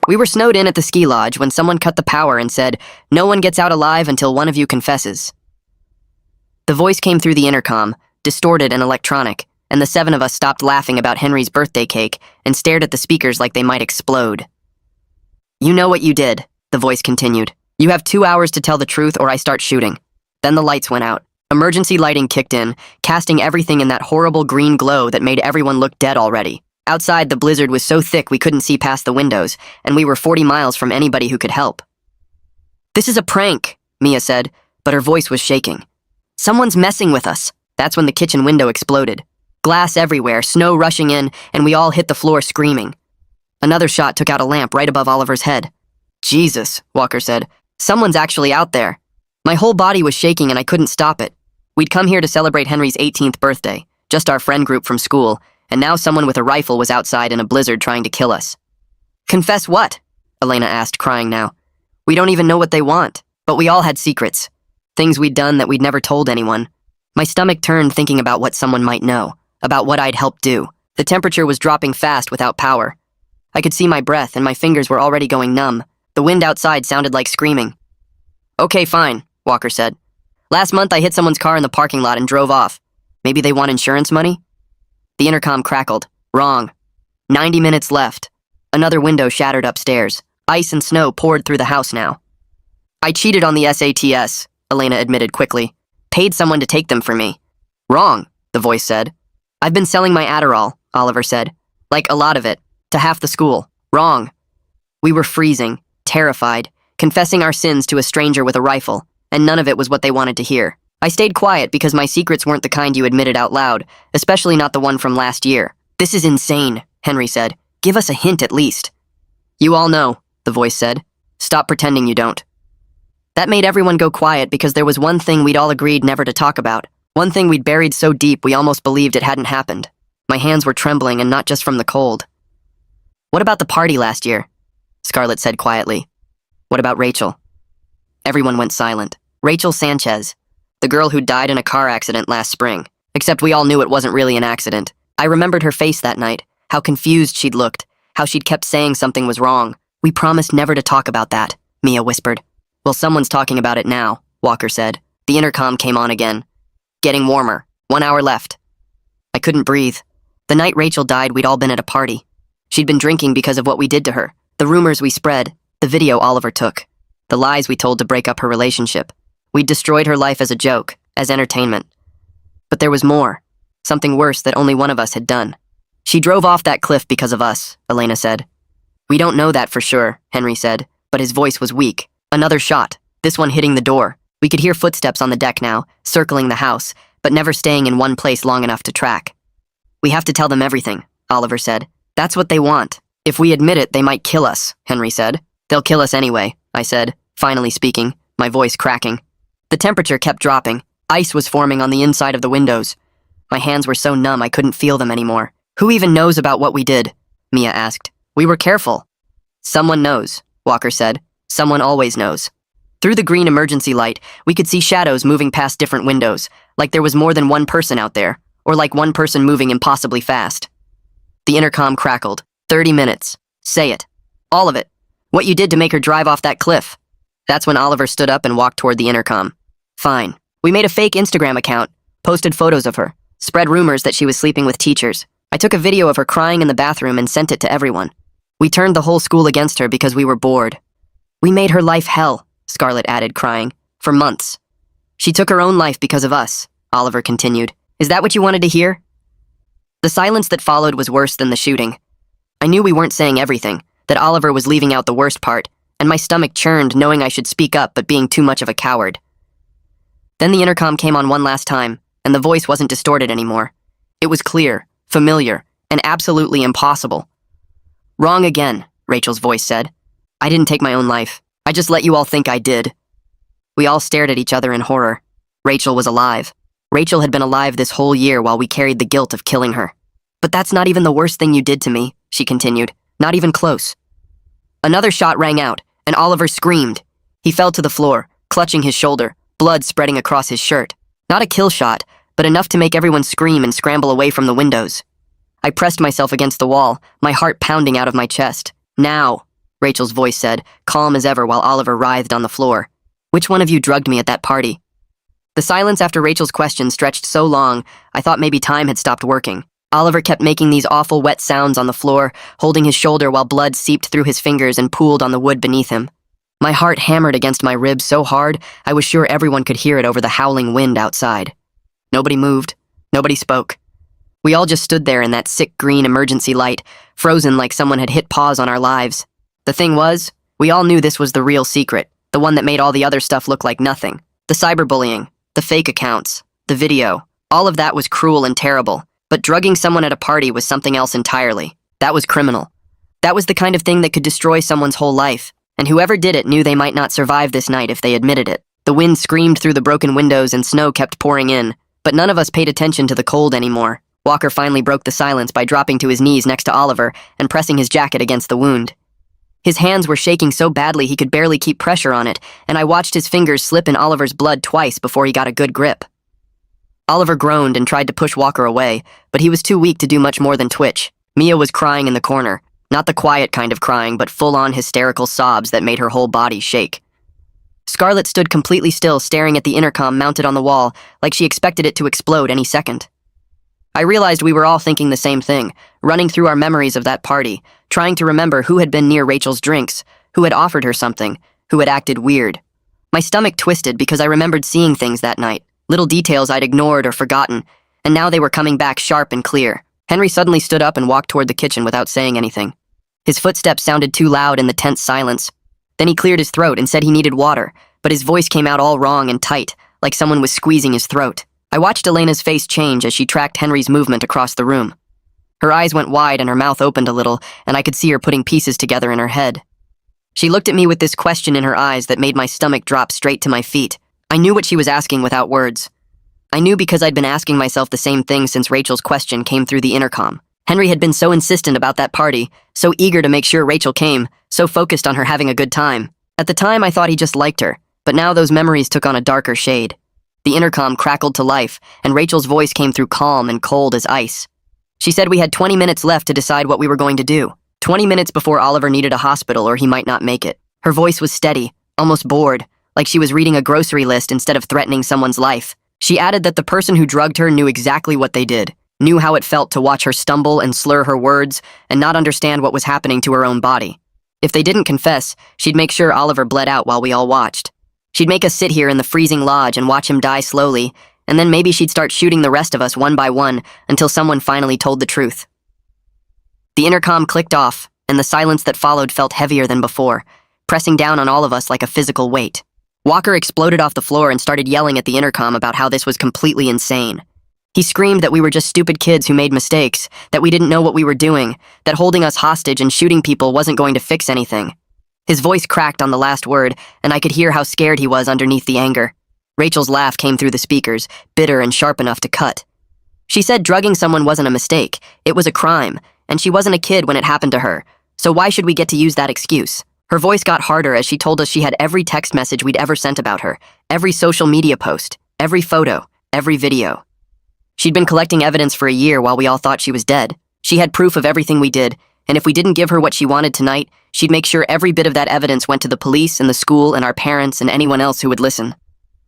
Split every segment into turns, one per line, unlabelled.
We were snowed in at the ski lodge when someone cut the power and said, "No one gets out alive until one of you confesses." The voice came through the intercom, distorted and electronic, and the seven of us stopped laughing about Henry's birthday cake and stared at the speakers like they might explode. "You know what you did," the voice continued. "You have 2 hours to tell the truth or I start shooting." Then the lights went out. Emergency lighting kicked in, casting everything in that horrible green glow that made everyone look dead already. Outside, the blizzard was so thick we couldn't see past the windows, and we were 40 miles from anybody who could help. "This is a prank," Mia said, but her voice was shaking. "Someone's messing with us." That's when the kitchen window exploded. Glass everywhere, snow rushing in, and we all hit the floor screaming. Another shot took out a lamp right above Oliver's head. "Jesus," Walker said. "Someone's actually out there." My whole body was shaking and I couldn't stop it. We'd come here to celebrate Henry's 18th birthday, just our friend group from school, and now someone with a rifle was outside in a blizzard trying to kill us. "Confess what?" Elena asked, crying now. "We don't even know what they want, but we all had secrets. Things we'd done that we'd never told anyone." My stomach turned thinking about what someone might know, about what I'd helped do. The temperature was dropping fast without power. I could see my breath and my fingers were already going numb. The wind outside sounded like screaming. "Okay, fine," Walker said. "Last month I hit someone's car in the parking lot and drove off. Maybe they want insurance money?" The intercom crackled. "Wrong. 90 minutes left." Another window shattered upstairs. Ice and snow poured through the house now. "I cheated on the SATs, Elena admitted quickly. "Paid someone to take them for me." "Wrong," the voice said. "I've been selling my Adderall," Oliver said. "Like a lot of it, to half the school." "Wrong." We were freezing, terrified, confessing our sins to a stranger with a rifle, and none of it was what they wanted to hear. I stayed quiet because my secrets weren't the kind you admitted out loud, especially not the one from last year. "This is insane," Henry said. "Give us a hint at least." "You all know," the voice said. "Stop pretending you don't." That made everyone go quiet because there was one thing we'd all agreed never to talk about. One thing we'd buried so deep we almost believed it hadn't happened. My hands were trembling, and not just from the cold. "What about the party last year?" Scarlett said quietly. "What about Rachel?" Everyone went silent. Rachel Sanchez, the girl who died in a car accident last spring. Except we all knew it wasn't really an accident. I remembered her face that night, how confused she'd looked, how she'd kept saying something was wrong. "We promised never to talk about that," Mia whispered. "Well, someone's talking about it now," Walker said. The intercom came on again. "Getting warmer. 1 hour left." I couldn't breathe. The night Rachel died, we'd all been at a party. She'd been drinking because of what we did to her, the rumors we spread, the video Oliver took, the lies we told to break up her relationship. We'd destroyed her life as a joke, as entertainment. But there was more, something worse that only one of us had done. "She drove off that cliff because of us," Elena said. "We don't know that for sure," Henry said, but his voice was weak. Another shot, this one hitting the door. We could hear footsteps on the deck now, circling the house, but never staying in one place long enough to track. "We have to tell them everything," Oliver said. "That's what they want. If we admit it, they might kill us," Henry said. "They'll kill us anyway," I said, finally speaking, my voice cracking. The temperature kept dropping. Ice was forming on the inside of the windows. My hands were so numb I couldn't feel them anymore. "Who even knows about what we did?" Mia asked. "We were careful." "Someone knows," Walker said. "Someone always knows." Through the green emergency light, we could see shadows moving past different windows, like there was more than one person out there, or like one person moving impossibly fast. The intercom crackled. 30 minutes. Say it. All of it. What you did to make her drive off that cliff. That's when Oliver stood up and walked toward the intercom. "Fine. We made a fake Instagram account, posted photos of her, spread rumors that she was sleeping with teachers. I took a video of her crying in the bathroom and sent it to everyone. We turned the whole school against her because we were bored. We made her life hell," Scarlett added, crying, "for months. She took her own life because of us," Oliver continued. "Is that what you wanted to hear?" The silence that followed was worse than the shooting. I knew we weren't saying everything, that Oliver was leaving out the worst part, and my stomach churned knowing I should speak up but being too much of a coward. Then the intercom came on one last time, and the voice wasn't distorted anymore. It was clear, familiar, and absolutely impossible. "Wrong again," Rachel's voice said. "I didn't take my own life. I just let you all think I did." We all stared at each other in horror. Rachel was alive. Rachel had been alive this whole year while we carried the guilt of killing her. "But that's not even the worst thing you did to me," she continued. "Not even close." Another shot rang out, and Oliver screamed. He fell to the floor, clutching his shoulder, blood spreading across his shirt. Not a kill shot, but enough to make everyone scream and scramble away from the windows. I pressed myself against the wall, my heart pounding out of my chest. "Now," Rachel's voice said, calm as ever while Oliver writhed on the floor. Which one of you drugged me at that party? The silence after Rachel's question stretched so long, I thought maybe time had stopped working. Oliver kept making these awful wet sounds on the floor, holding his shoulder while blood seeped through his fingers and pooled on the wood beneath him. My heart hammered against my ribs so hard, I was sure everyone could hear it over the howling wind outside. Nobody moved. Nobody spoke. We all just stood there in that sick green emergency light, frozen like someone had hit pause on our lives. The thing was, we all knew this was the real secret, the one that made all the other stuff look like nothing. The cyberbullying, the fake accounts, the video, all of that was cruel and terrible. But drugging someone at a party was something else entirely. That was criminal. That was the kind of thing that could destroy someone's whole life, and whoever did it knew they might not survive this night if they admitted it. The wind screamed through the broken windows and snow kept pouring in, but none of us paid attention to the cold anymore. Walker finally broke the silence by dropping to his knees next to Oliver and pressing his jacket against the wound. His hands were shaking so badly he could barely keep pressure on it, and I watched his fingers slip in Oliver's blood twice before he got a good grip. Oliver groaned and tried to push Walker away, but he was too weak to do much more than twitch. Mia was crying in the corner, not the quiet kind of crying, but full-on hysterical sobs that made her whole body shake. Scarlett stood completely still, staring at the intercom mounted on the wall, like she expected it to explode any second. I realized we were all thinking the same thing, running through our memories of that party, trying to remember who had been near Rachel's drinks, who had offered her something, who had acted weird. My stomach twisted because I remembered seeing things that night. Little details I'd ignored or forgotten, and now they were coming back sharp and clear. Henry suddenly stood up and walked toward the kitchen without saying anything. His footsteps sounded too loud in the tense silence. Then he cleared his throat and said he needed water, but his voice came out all wrong and tight, like someone was squeezing his throat. I watched Elena's face change as she tracked Henry's movement across the room. Her eyes went wide and her mouth opened a little, and I could see her putting pieces together in her head. She looked at me with this question in her eyes that made my stomach drop straight to my feet. I knew what she was asking without words. I knew because I'd been asking myself the same thing since Rachel's question came through the intercom. Henry had been so insistent about that party, so eager to make sure Rachel came, so focused on her having a good time. At the time, I thought he just liked her, but now those memories took on a darker shade. The intercom crackled to life, and Rachel's voice came through calm and cold as ice. She said we had 20 minutes left to decide what we were going to do. 20 minutes before Oliver needed a hospital or he might not make it. Her voice was steady, almost bored, like she was reading a grocery list instead of threatening someone's life. She added that the person who drugged her knew exactly what they did, knew how it felt to watch her stumble and slur her words and not understand what was happening to her own body. If they didn't confess, she'd make sure Oliver bled out while we all watched. She'd make us sit here in the freezing lodge and watch him die slowly, and then maybe she'd start shooting the rest of us one by one until someone finally told the truth. The intercom clicked off, and the silence that followed felt heavier than before, pressing down on all of us like a physical weight. Walker exploded off the floor and started yelling at the intercom about how this was completely insane. He screamed that we were just stupid kids who made mistakes, that we didn't know what we were doing, that holding us hostage and shooting people wasn't going to fix anything. His voice cracked on the last word, and I could hear how scared he was underneath the anger. Rachel's laugh came through the speakers, bitter and sharp enough to cut. She said drugging someone wasn't a mistake, it was a crime, and she wasn't a kid when it happened to her, so why should we get to use that excuse? Her voice got harder as she told us she had every text message we'd ever sent about her, every social media post, every photo, every video. She'd been collecting evidence for a year while we all thought she was dead. She had proof of everything we did, and if we didn't give her what she wanted tonight, she'd make sure every bit of that evidence went to the police and the school and our parents and anyone else who would listen.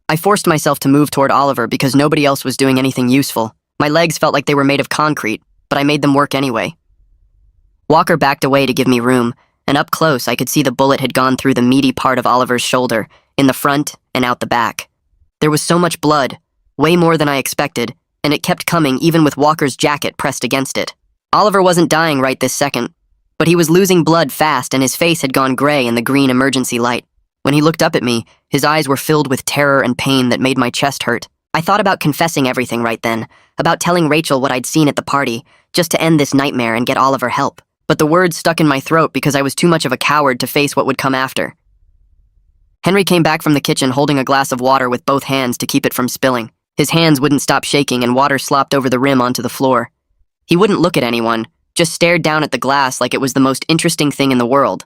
I forced myself to move toward Oliver because nobody else was doing anything useful. My legs felt like they were made of concrete, but I made them work anyway. Walker backed away to give me room, and up close I could see the bullet had gone through the meaty part of Oliver's shoulder, in the front and out the back. There was so much blood, way more than I expected, and it kept coming even with Walker's jacket pressed against it. Oliver wasn't dying right this second, but he was losing blood fast and his face had gone gray in the green emergency light. When he looked up at me, his eyes were filled with terror and pain that made my chest hurt. I thought about confessing everything right then, about telling Rachel what I'd seen at the party, just to end this nightmare and get Oliver help. But the words stuck in my throat because I was too much of a coward to face what would come after. Henry came back from the kitchen holding a glass of water with both hands to keep it from spilling. His hands wouldn't stop shaking and water slopped over the rim onto the floor. He wouldn't look at anyone, just stared down at the glass like it was the most interesting thing in the world.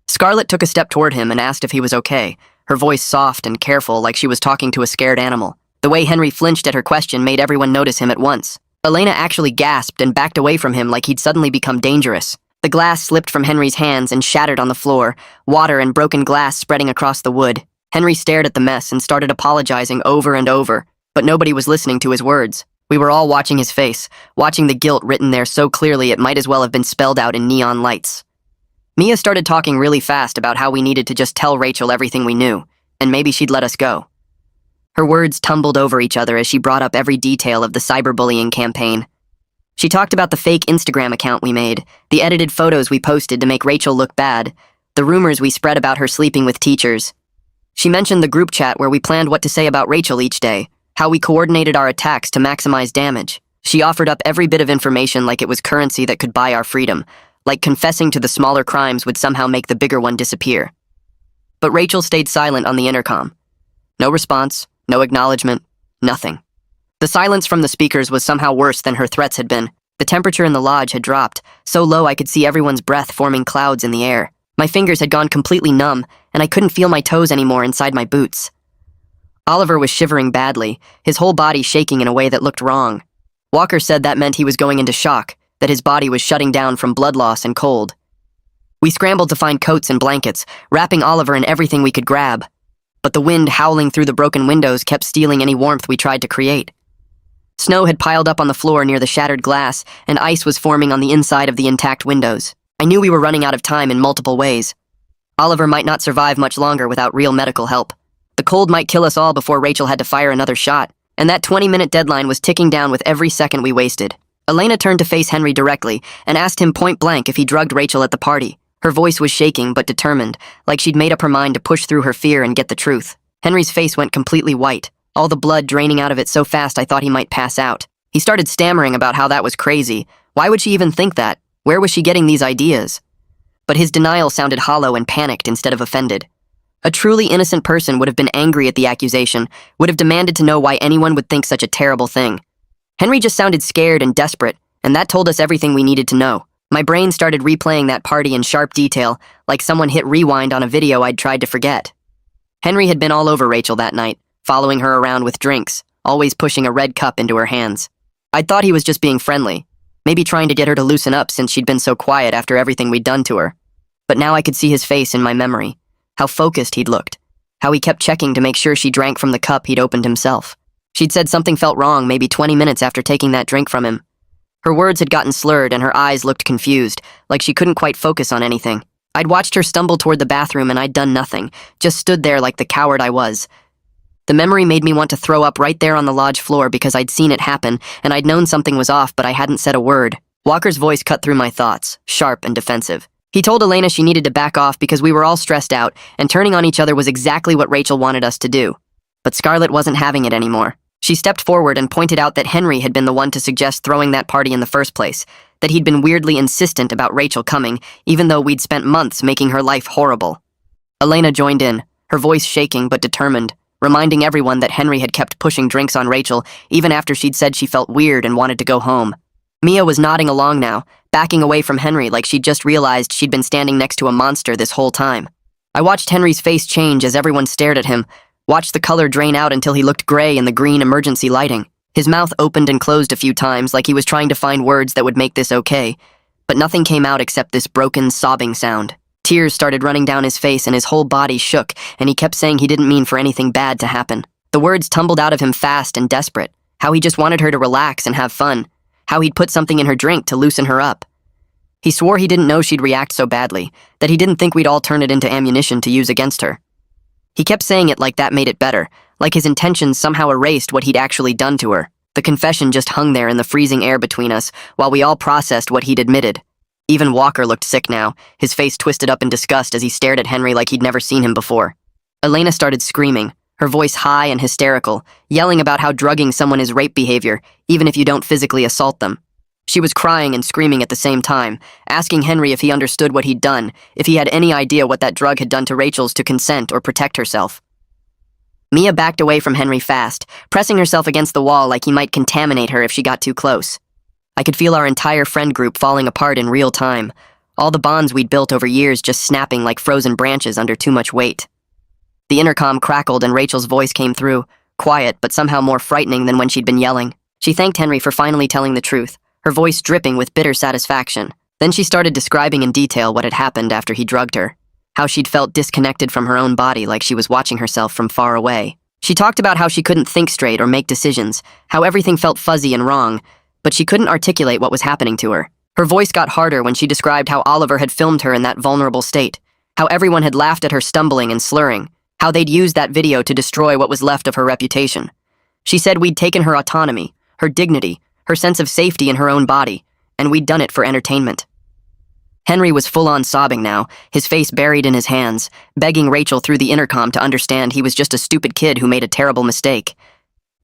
Scarlett took a step toward him and asked if he was okay, her voice soft and careful like she was talking to a scared animal. The way Henry flinched at her question made everyone notice him at once. Elena actually gasped and backed away from him like he'd suddenly become dangerous. The glass slipped from Henry's hands and shattered on the floor, water and broken glass spreading across the wood. Henry stared at the mess and started apologizing over and over, but nobody was listening to his words. We were all watching his face, watching the guilt written there so clearly it might as well have been spelled out in neon lights. Mia started talking really fast about how we needed to just tell Rachel everything we knew, and maybe she'd let us go. Her words tumbled over each other as she brought up every detail of the cyberbullying campaign. She talked about the fake Instagram account we made, the edited photos we posted to make Rachel look bad, the rumors we spread about her sleeping with teachers. She mentioned the group chat where we planned what to say about Rachel each day, how we coordinated our attacks to maximize damage. She offered up every bit of information like it was currency that could buy our freedom, like confessing to the smaller crimes would somehow make the bigger one disappear. But Rachel stayed silent on the intercom. No response, no acknowledgement, nothing. The silence from the speakers was somehow worse than her threats had been. The temperature in the lodge had dropped, so low I could see everyone's breath forming clouds in the air. My fingers had gone completely numb, and I couldn't feel my toes anymore inside my boots. Oliver was shivering badly, his whole body shaking in a way that looked wrong. Walker said that meant he was going into shock, that his body was shutting down from blood loss and cold. We scrambled to find coats and blankets, wrapping Oliver in everything we could grab. But the wind howling through the broken windows kept stealing any warmth we tried to create. Snow had piled up on the floor near the shattered glass, and ice was forming on the inside of the intact windows. I knew we were running out of time in multiple ways. Oliver might not survive much longer without real medical help. The cold might kill us all before Rachel had to fire another shot, and that 20-minute deadline was ticking down with every second we wasted. Elena turned to face Henry directly and asked him point blank if he drugged Rachel at the party. Her voice was shaking but determined, like she'd made up her mind to push through her fear and get the truth. Henry's face went completely white, all the blood draining out of it so fast I thought he might pass out. He started stammering about how that was crazy. Why would she even think that? Where was she getting these ideas? But his denial sounded hollow and panicked instead of offended. A truly innocent person would have been angry at the accusation, would have demanded to know why anyone would think such a terrible thing. Henry just sounded scared and desperate, and that told us everything we needed to know. My brain started replaying that party in sharp detail, like someone hit rewind on a video I'd tried to forget. Henry had been all over Rachel that night, following her around with drinks, always pushing a red cup into her hands. I'd thought he was just being friendly, maybe trying to get her to loosen up since she'd been so quiet after everything we'd done to her. But now I could see his face in my memory. How focused he'd looked. How he kept checking to make sure she drank from the cup he'd opened himself. She'd said something felt wrong maybe 20 minutes after taking that drink from him. Her words had gotten slurred and her eyes looked confused, like she couldn't quite focus on anything. I'd watched her stumble toward the bathroom and I'd done nothing, just stood there like the coward I was. The memory made me want to throw up right there on the lodge floor because I'd seen it happen and I'd known something was off but I hadn't said a word. Walker's voice cut through my thoughts, sharp and defensive. He told Elena she needed to back off because we were all stressed out, and turning on each other was exactly what Rachel wanted us to do. But Scarlett wasn't having it anymore. She stepped forward and pointed out that Henry had been the one to suggest throwing that party in the first place, that he'd been weirdly insistent about Rachel coming, even though we'd spent months making her life horrible. Elena joined in, her voice shaking but determined, reminding everyone that Henry had kept pushing drinks on Rachel even after she'd said she felt weird and wanted to go home. Mia was nodding along now, backing away from Henry like she'd just realized she'd been standing next to a monster this whole time. I watched Henry's face change as everyone stared at him, watched the color drain out until he looked gray in the green emergency lighting. His mouth opened and closed a few times like he was trying to find words that would make this okay, but nothing came out except this broken, sobbing sound. Tears started running down his face and his whole body shook, and he kept saying he didn't mean for anything bad to happen. The words tumbled out of him fast and desperate, how he just wanted her to relax and have fun, how he'd put something in her drink to loosen her up. He swore he didn't know she'd react so badly, that he didn't think we'd all turn it into ammunition to use against her. He kept saying it like that made it better, like his intentions somehow erased what he'd actually done to her. The confession just hung there in the freezing air between us, while we all processed what he'd admitted. Even Walker looked sick now, his face twisted up in disgust as he stared at Henry like he'd never seen him before. Elena started screaming, her voice high and hysterical, yelling about how drugging someone is rape behavior, even if you don't physically assault them. She was crying and screaming at the same time, asking Henry if he understood what he'd done, if he had any idea what that drug had done to Rachel's to consent or protect herself. Mia backed away from Henry fast, pressing herself against the wall like he might contaminate her if she got too close. I could feel our entire friend group falling apart in real time, all the bonds we'd built over years just snapping like frozen branches under too much weight. The intercom crackled and Rachel's voice came through, quiet but somehow more frightening than when she'd been yelling. She thanked Henry for finally telling the truth, her voice dripping with bitter satisfaction. Then she started describing in detail what had happened after he drugged her, how she'd felt disconnected from her own body like she was watching herself from far away. She talked about how she couldn't think straight or make decisions, how everything felt fuzzy and wrong, but she couldn't articulate what was happening to her. Her voice got harder when she described how Oliver had filmed her in that vulnerable state, how everyone had laughed at her stumbling and slurring, how they'd used that video to destroy what was left of her reputation. She said we'd taken her autonomy, her dignity, her sense of safety in her own body, and we'd done it for entertainment. Henry was full-on sobbing now, his face buried in his hands, begging Rachel through the intercom to understand he was just a stupid kid who made a terrible mistake.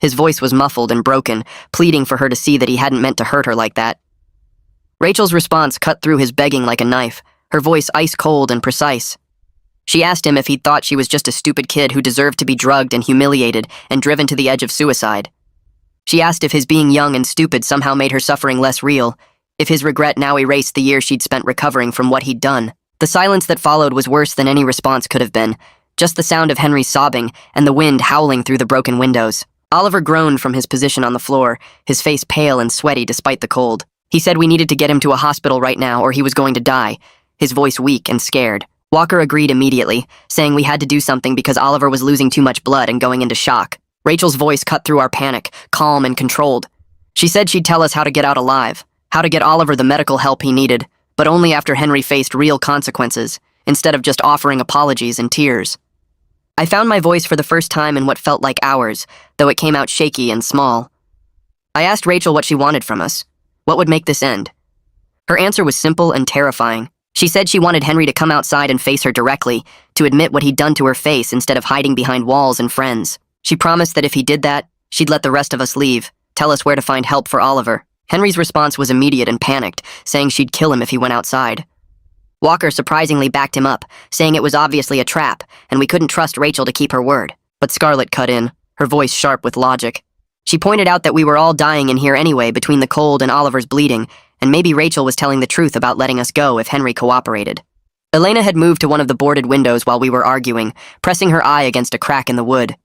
His voice was muffled and broken, pleading for her to see that he hadn't meant to hurt her like that. Rachel's response cut through his begging like a knife, her voice ice-cold and precise. She asked him if he'd thought she was just a stupid kid who deserved to be drugged and humiliated and driven to the edge of suicide. She asked if his being young and stupid somehow made her suffering less real, if his regret now erased the years she'd spent recovering from what he'd done. The silence that followed was worse than any response could have been, just the sound of Henry sobbing and the wind howling through the broken windows. Oliver groaned from his position on the floor, his face pale and sweaty despite the cold. He said we needed to get him to a hospital right now or he was going to die, his voice weak and scared. Walker agreed immediately, saying we had to do something because Oliver was losing too much blood and going into shock. Rachel's voice cut through our panic, calm and controlled. She said she'd tell us how to get out alive, how to get Oliver the medical help he needed, but only after Henry faced real consequences, instead of just offering apologies and tears. I found my voice for the first time in what felt like hours, though it came out shaky and small. I asked Rachel what she wanted from us. What would make this end? Her answer was simple and terrifying. She said she wanted Henry to come outside and face her directly, to admit what he'd done to her face instead of hiding behind walls and friends. She promised that if he did that, she'd let the rest of us leave, tell us where to find help for Oliver. Henry's response was immediate and panicked, saying she'd kill him if he went outside. Walker surprisingly backed him up, saying it was obviously a trap, and we couldn't trust Rachel to keep her word. But Scarlett cut in, her voice sharp with logic. She pointed out that we were all dying in here anyway between the cold and Oliver's bleeding, and maybe Rachel was telling the truth about letting us go if Henry cooperated. Elena had moved to one of the boarded windows while we were arguing, pressing her eye against a crack in the wood.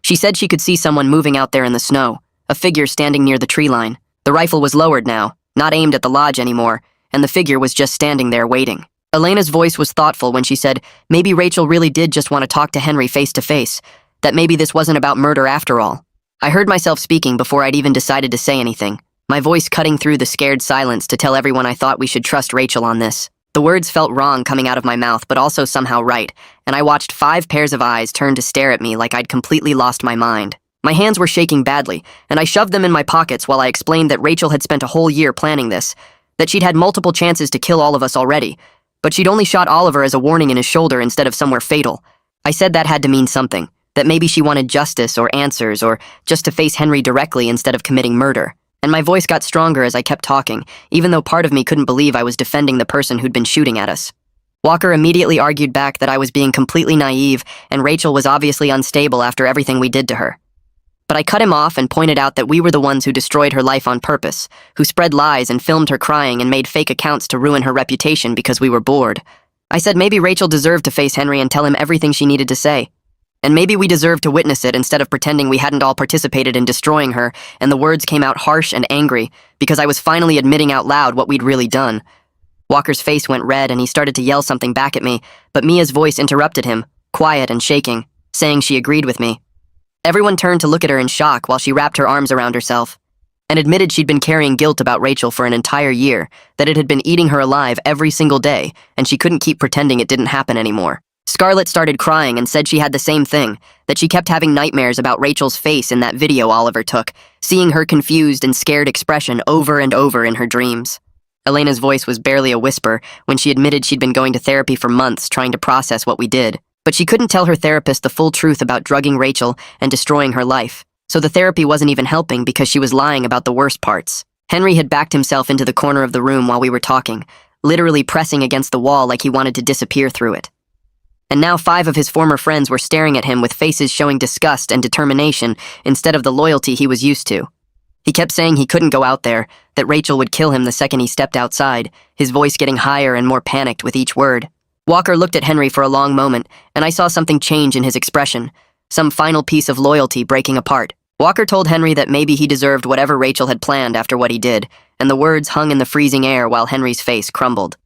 She said she could see someone moving out there in the snow, a figure standing near the tree line. The rifle was lowered now, not aimed at the lodge anymore, and the figure was just standing there waiting. Elena's voice was thoughtful when she said maybe Rachel really did just want to talk to Henry face to face, that maybe this wasn't about murder after all. I heard myself speaking before I'd even decided to say anything, my voice cutting through the scared silence to tell everyone I thought we should trust Rachel on this. The words felt wrong coming out of my mouth, but also somehow right, and I watched 5 pairs of eyes turn to stare at me like I'd completely lost my mind. My hands were shaking badly, and I shoved them in my pockets while I explained that Rachel had spent a whole year planning this, that she'd had multiple chances to kill all of us already, but she'd only shot Oliver as a warning in his shoulder instead of somewhere fatal. I said that had to mean something, that maybe she wanted justice or answers or just to face Henry directly instead of committing murder. And my voice got stronger as I kept talking, even though part of me couldn't believe I was defending the person who'd been shooting at us. Walker immediately argued back that I was being completely naive and Rachel was obviously unstable after everything we did to her. But I cut him off and pointed out that we were the ones who destroyed her life on purpose, who spread lies and filmed her crying and made fake accounts to ruin her reputation because we were bored. I said maybe Rachel deserved to face Henry and tell him everything she needed to say. And maybe we deserved to witness it instead of pretending we hadn't all participated in destroying her, and the words came out harsh and angry because I was finally admitting out loud what we'd really done. Walker's face went red and he started to yell something back at me, but Mia's voice interrupted him, quiet and shaking, saying she agreed with me. Everyone turned to look at her in shock while she wrapped her arms around herself and admitted she'd been carrying guilt about Rachel for an entire year, that it had been eating her alive every single day, and she couldn't keep pretending it didn't happen anymore. Scarlett started crying and said she had the same thing, that she kept having nightmares about Rachel's face in that video Oliver took, seeing her confused and scared expression over and over in her dreams. Elena's voice was barely a whisper when she admitted she'd been going to therapy for months trying to process what we did. But she couldn't tell her therapist the full truth about drugging Rachel and destroying her life, so the therapy wasn't even helping because she was lying about the worst parts. Henry had backed himself into the corner of the room while we were talking, literally pressing against the wall like he wanted to disappear through it. And now 5 of his former friends were staring at him with faces showing disgust and determination instead of the loyalty he was used to. He kept saying he couldn't go out there, that Rachel would kill him the second he stepped outside, his voice getting higher and more panicked with each word. Walker looked at Henry for a long moment, and I saw something change in his expression, some final piece of loyalty breaking apart. Walker told Henry that maybe he deserved whatever Rachel had planned after what he did, and the words hung in the freezing air while Henry's face crumbled.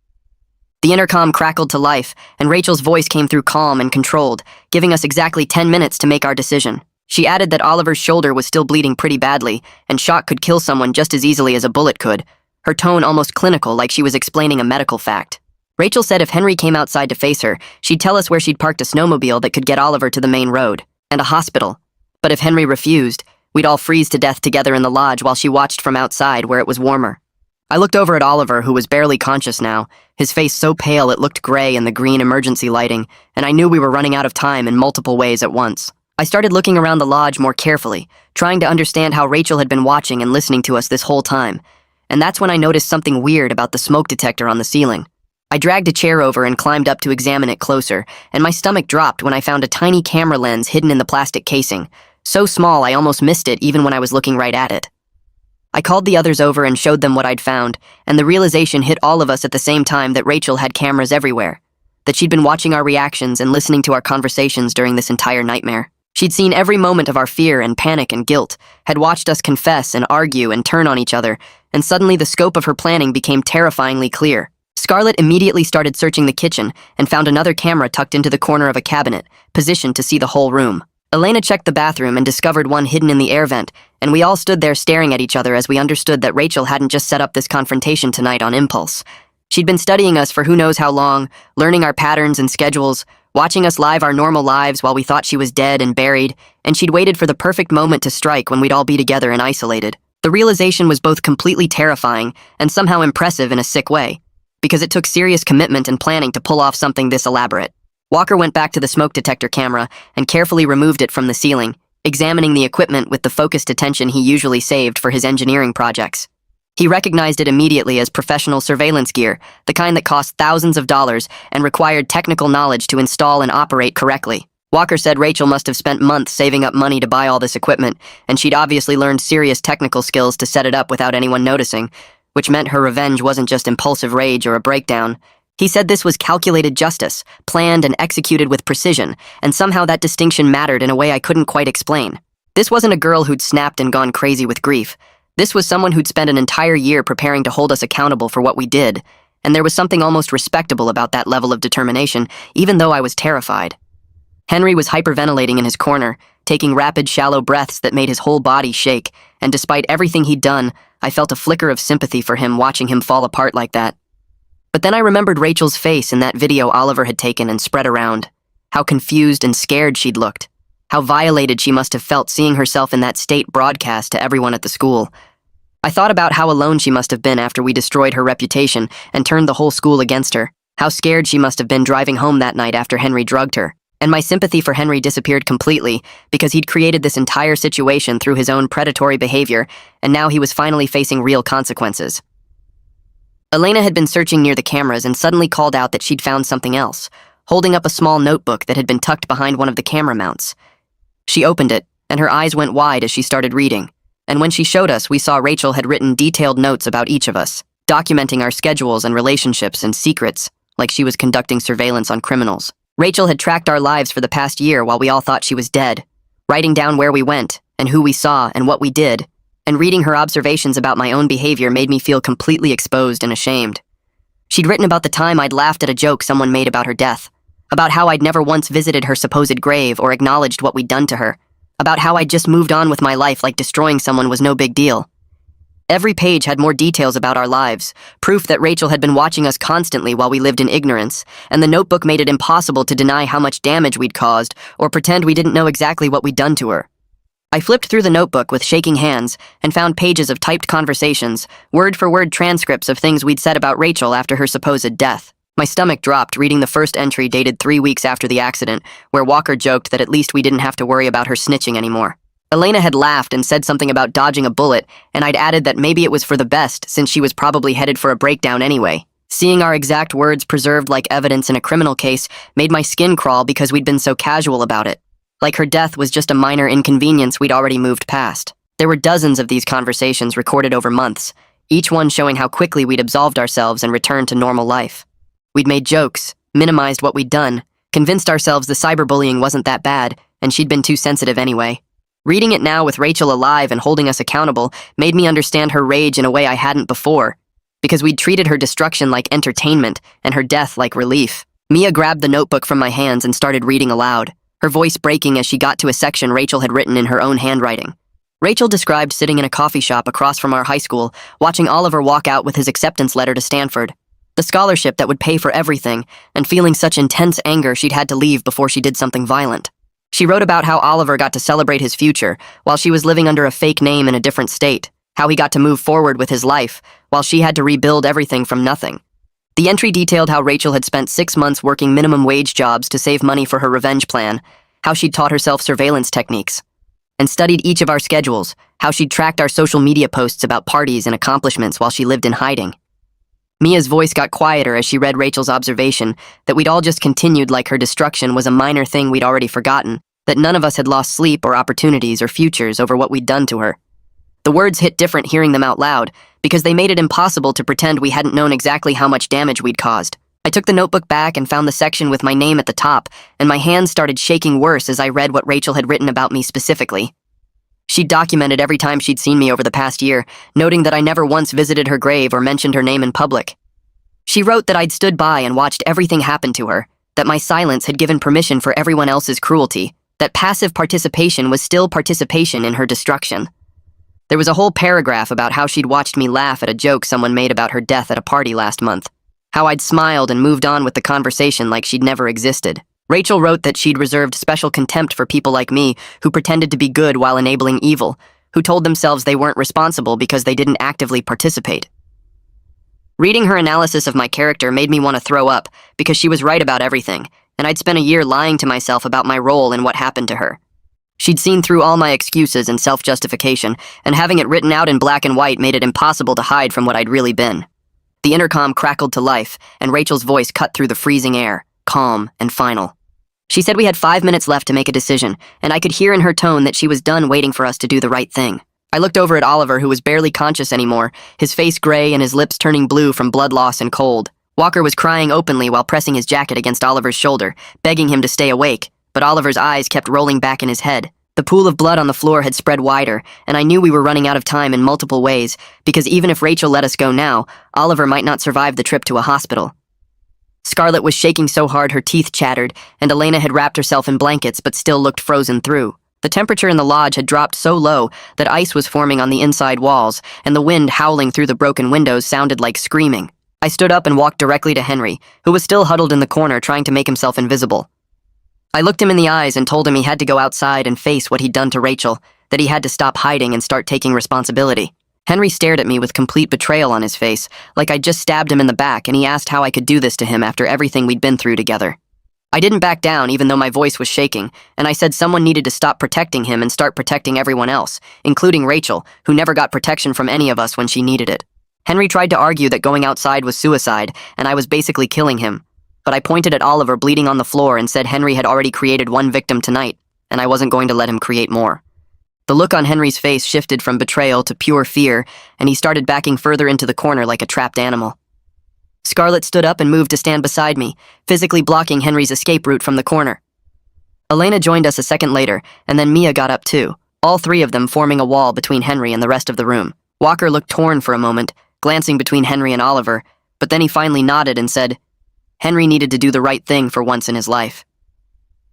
The intercom crackled to life, and Rachel's voice came through calm and controlled, giving us exactly 10 minutes to make our decision. She added that Oliver's shoulder was still bleeding pretty badly, and shock could kill someone just as easily as a bullet could, her tone almost clinical, like she was explaining a medical fact. Rachel said if Henry came outside to face her, she'd tell us where she'd parked a snowmobile that could get Oliver to the main road, and a hospital. But if Henry refused, we'd all freeze to death together in the lodge while she watched from outside where it was warmer. I looked over at Oliver, who was barely conscious now, his face so pale it looked gray in the green emergency lighting, and I knew we were running out of time in multiple ways at once. I started looking around the lodge more carefully, trying to understand how Rachel had been watching and listening to us this whole time, and that's when I noticed something weird about the smoke detector on the ceiling. I dragged a chair over and climbed up to examine it closer, and my stomach dropped when I found a tiny camera lens hidden in the plastic casing, so small I almost missed it even when I was looking right at it. I called the others over and showed them what I'd found, and the realization hit all of us at the same time that Rachel had cameras everywhere, that she'd been watching our reactions and listening to our conversations during this entire nightmare. She'd seen every moment of our fear and panic and guilt, had watched us confess and argue and turn on each other, and suddenly the scope of her planning became terrifyingly clear. Scarlett immediately started searching the kitchen and found another camera tucked into the corner of a cabinet, positioned to see the whole room. Elena checked the bathroom and discovered one hidden in the air vent, and we all stood there staring at each other as we understood that Rachel hadn't just set up this confrontation tonight on impulse. She'd been studying us for who knows how long, learning our patterns and schedules, watching us live our normal lives while we thought she was dead and buried, and she'd waited for the perfect moment to strike when we'd all be together and isolated. The realization was both completely terrifying and somehow impressive in a sick way, because it took serious commitment and planning to pull off something this elaborate. Walker went back to the smoke detector camera and carefully removed it from the ceiling, examining the equipment with the focused attention he usually saved for his engineering projects. He recognized it immediately as professional surveillance gear, the kind that cost thousands of dollars and required technical knowledge to install and operate correctly. Walker said Rachel must have spent months saving up money to buy all this equipment, and she'd obviously learned serious technical skills to set it up without anyone noticing, which meant her revenge wasn't just impulsive rage or a breakdown. He said this was calculated justice, planned and executed with precision, and somehow that distinction mattered in a way I couldn't quite explain. This wasn't a girl who'd snapped and gone crazy with grief. This was someone who'd spent an entire year preparing to hold us accountable for what we did, and there was something almost respectable about that level of determination, even though I was terrified. Henry was hyperventilating in his corner, taking rapid, shallow breaths that made his whole body shake, and despite everything he'd done, I felt a flicker of sympathy for him watching him fall apart like that. But then I remembered Rachel's face in that video Oliver had taken and spread around. How confused and scared she'd looked. How violated she must have felt seeing herself in that state broadcast to everyone at the school. I thought about how alone she must have been after we destroyed her reputation and turned the whole school against her. How scared she must have been driving home that night after Henry drugged her. And my sympathy for Henry disappeared completely because he'd created this entire situation through his own predatory behavior, and now he was finally facing real consequences. Elena had been searching near the cameras and suddenly called out that she'd found something else, holding up a small notebook that had been tucked behind one of the camera mounts. She opened it, and her eyes went wide as she started reading. And when she showed us, we saw Rachel had written detailed notes about each of us, documenting our schedules and relationships and secrets, like she was conducting surveillance on criminals. Rachel had tracked our lives for the past year while we all thought she was dead, writing down where we went, and who we saw, and what we did, and reading her observations about my own behavior made me feel completely exposed and ashamed. She'd written about the time I'd laughed at a joke someone made about her death, about how I'd never once visited her supposed grave or acknowledged what we'd done to her, about how I'd just moved on with my life like destroying someone was no big deal. Every page had more details about our lives, proof that Rachel had been watching us constantly while we lived in ignorance, and the notebook made it impossible to deny how much damage we'd caused or pretend we didn't know exactly what we'd done to her. I flipped through the notebook with shaking hands and found pages of typed conversations, word-for-word transcripts of things we'd said about Rachel after her supposed death. My stomach dropped reading the first entry dated 3 weeks after the accident, where Walker joked that at least we didn't have to worry about her snitching anymore. Elena had laughed and said something about dodging a bullet, and I'd added that maybe it was for the best since she was probably headed for a breakdown anyway. Seeing our exact words preserved like evidence in a criminal case made my skin crawl because we'd been so casual about it. Like her death was just a minor inconvenience we'd already moved past. There were dozens of these conversations recorded over months, each one showing how quickly we'd absolved ourselves and returned to normal life. We'd made jokes, minimized what we'd done, convinced ourselves the cyberbullying wasn't that bad, and she'd been too sensitive anyway. Reading it now with Rachel alive and holding us accountable made me understand her rage in a way I hadn't before, because we'd treated her destruction like entertainment and her death like relief. Mia grabbed the notebook from my hands and started reading aloud, her voice breaking as she got to a section Rachel had written in her own handwriting. Rachel described sitting in a coffee shop across from our high school, watching Oliver walk out with his acceptance letter to Stanford, the scholarship that would pay for everything, and feeling such intense anger she'd had to leave before she did something violent. She wrote about how Oliver got to celebrate his future while she was living under a fake name in a different state, how he got to move forward with his life while she had to rebuild everything from nothing. The entry detailed how Rachel had spent 6 months working minimum wage jobs to save money for her revenge plan, how she'd taught herself surveillance techniques, and studied each of our schedules, how she'd tracked our social media posts about parties and accomplishments while she lived in hiding. Mia's voice got quieter as she read Rachel's observation that we'd all just continued like her destruction was a minor thing we'd already forgotten, that none of us had lost sleep or opportunities or futures over what we'd done to her. The words hit different hearing them out loud, because they made it impossible to pretend we hadn't known exactly how much damage we'd caused. I took the notebook back and found the section with my name at the top, and my hands started shaking worse as I read what Rachel had written about me specifically. She'd documented every time she'd seen me over the past year, noting that I never once visited her grave or mentioned her name in public. She wrote that I'd stood by and watched everything happen to her, that my silence had given permission for everyone else's cruelty, that passive participation was still participation in her destruction. There was a whole paragraph about how she'd watched me laugh at a joke someone made about her death at a party last month, how I'd smiled and moved on with the conversation like she'd never existed. Rachel wrote that she'd reserved special contempt for people like me who pretended to be good while enabling evil, who told themselves they weren't responsible because they didn't actively participate. Reading her analysis of my character made me want to throw up because she was right about everything, and I'd spent a year lying to myself about my role in what happened to her. She'd seen through all my excuses and self-justification, and having it written out in black and white made it impossible to hide from what I'd really been. The intercom crackled to life, and Rachel's voice cut through the freezing air, calm and final. She said we had 5 minutes left to make a decision, and I could hear in her tone that she was done waiting for us to do the right thing. I looked over at Oliver, who was barely conscious anymore, his face gray and his lips turning blue from blood loss and cold. Walker was crying openly while pressing his jacket against Oliver's shoulder, begging him to stay awake, but Oliver's eyes kept rolling back in his head. The pool of blood on the floor had spread wider, and I knew we were running out of time in multiple ways, because even if Rachel let us go now, Oliver might not survive the trip to a hospital. Scarlett was shaking so hard her teeth chattered, and Elena had wrapped herself in blankets but still looked frozen through. The temperature in the lodge had dropped so low that ice was forming on the inside walls, and the wind howling through the broken windows sounded like screaming. I stood up and walked directly to Henry, who was still huddled in the corner trying to make himself invisible. I looked him in the eyes and told him he had to go outside and face what he'd done to Rachel, that he had to stop hiding and start taking responsibility. Henry stared at me with complete betrayal on his face, like I'd just stabbed him in the back, and he asked how I could do this to him after everything we'd been through together. I didn't back down even though my voice was shaking, and I said someone needed to stop protecting him and start protecting everyone else, including Rachel, who never got protection from any of us when she needed it. Henry tried to argue that going outside was suicide, and I was basically killing him. But I pointed at Oliver bleeding on the floor and said Henry had already created one victim tonight, and I wasn't going to let him create more. The look on Henry's face shifted from betrayal to pure fear, and he started backing further into the corner like a trapped animal. Scarlett stood up and moved to stand beside me, physically blocking Henry's escape route from the corner. Elena joined us a second later, and then Mia got up too, all three of them forming a wall between Henry and the rest of the room. Walker looked torn for a moment, glancing between Henry and Oliver, but then he finally nodded and said, Henry needed to do the right thing for once in his life.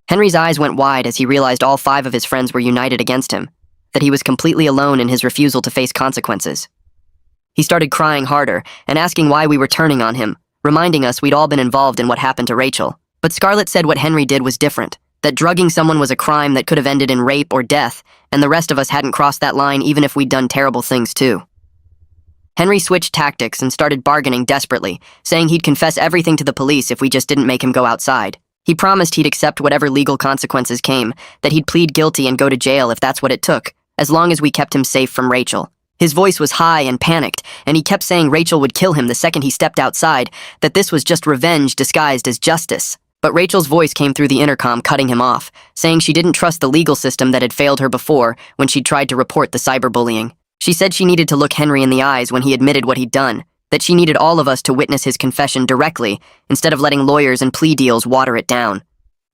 Henry's eyes went wide as he realized all 5 of his friends were united against him, that he was completely alone in his refusal to face consequences. He started crying harder and asking why we were turning on him, reminding us we'd all been involved in what happened to Rachel. But Scarlett said what Henry did was different, that drugging someone was a crime that could have ended in rape or death, and the rest of us hadn't crossed that line even if we'd done terrible things too. Henry switched tactics and started bargaining desperately, saying he'd confess everything to the police if we just didn't make him go outside. He promised he'd accept whatever legal consequences came, that he'd plead guilty and go to jail if that's what it took, as long as we kept him safe from Rachel. His voice was high and panicked, and he kept saying Rachel would kill him the second he stepped outside, that this was just revenge disguised as justice. But Rachel's voice came through the intercom, cutting him off, saying she didn't trust the legal system that had failed her before when she'd tried to report the cyberbullying. She said she needed to look Henry in the eyes when he admitted what he'd done, that she needed all of us to witness his confession directly, instead of letting lawyers and plea deals water it down.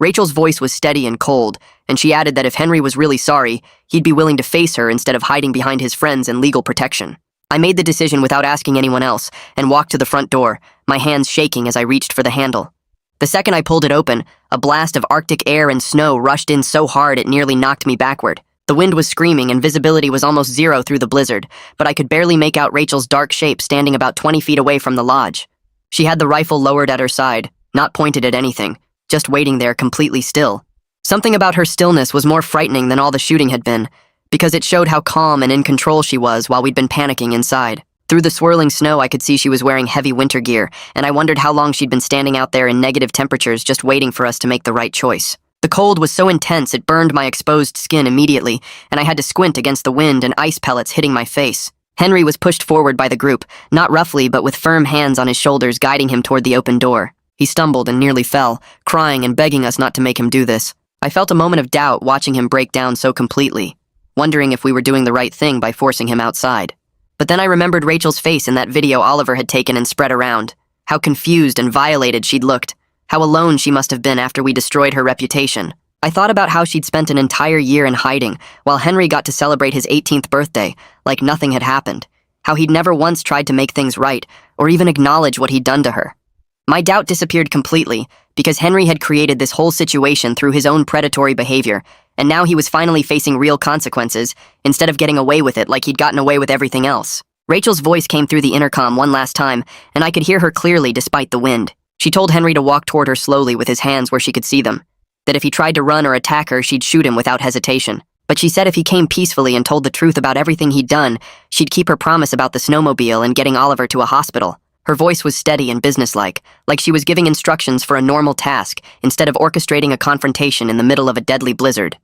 Rachel's voice was steady and cold, and she added that if Henry was really sorry, he'd be willing to face her instead of hiding behind his friends and legal protection. I made the decision without asking anyone else and walked to the front door, my hands shaking as I reached for the handle. The second I pulled it open, a blast of Arctic air and snow rushed in so hard it nearly knocked me backward. The wind was screaming and visibility was almost zero through the blizzard, but I could barely make out Rachel's dark shape standing about 20 feet away from the lodge. She had the rifle lowered at her side, not pointed at anything, just waiting there completely still. Something about her stillness was more frightening than all the shooting had been, because it showed how calm and in control she was while we'd been panicking inside. Through the swirling snow, I could see she was wearing heavy winter gear, and I wondered how long she'd been standing out there in negative temperatures just waiting for us to make the right choice. The cold was so intense it burned my exposed skin immediately, and I had to squint against the wind and ice pellets hitting my face. Henry was pushed forward by the group, not roughly but with firm hands on his shoulders guiding him toward the open door. He stumbled and nearly fell, crying and begging us not to make him do this. I felt a moment of doubt watching him break down so completely, wondering if we were doing the right thing by forcing him outside. But then I remembered Rachel's face in that video Oliver had taken and spread around. How confused and violated she'd looked. How alone she must have been after we destroyed her reputation. I thought about how she'd spent an entire year in hiding, while Henry got to celebrate his 18th birthday, like nothing had happened. How he'd never once tried to make things right, or even acknowledge what he'd done to her. My doubt disappeared completely, because Henry had created this whole situation through his own predatory behavior, and now he was finally facing real consequences, instead of getting away with it like he'd gotten away with everything else. Rachel's voice came through the intercom one last time, and I could hear her clearly despite the wind. She told Henry to walk toward her slowly with his hands where she could see them. That if he tried to run or attack her, she'd shoot him without hesitation. But she said if he came peacefully and told the truth about everything he'd done, she'd keep her promise about the snowmobile and getting Oliver to a hospital. Her voice was steady and businesslike, like she was giving instructions for a normal task instead of orchestrating a confrontation in the middle of a deadly blizzard.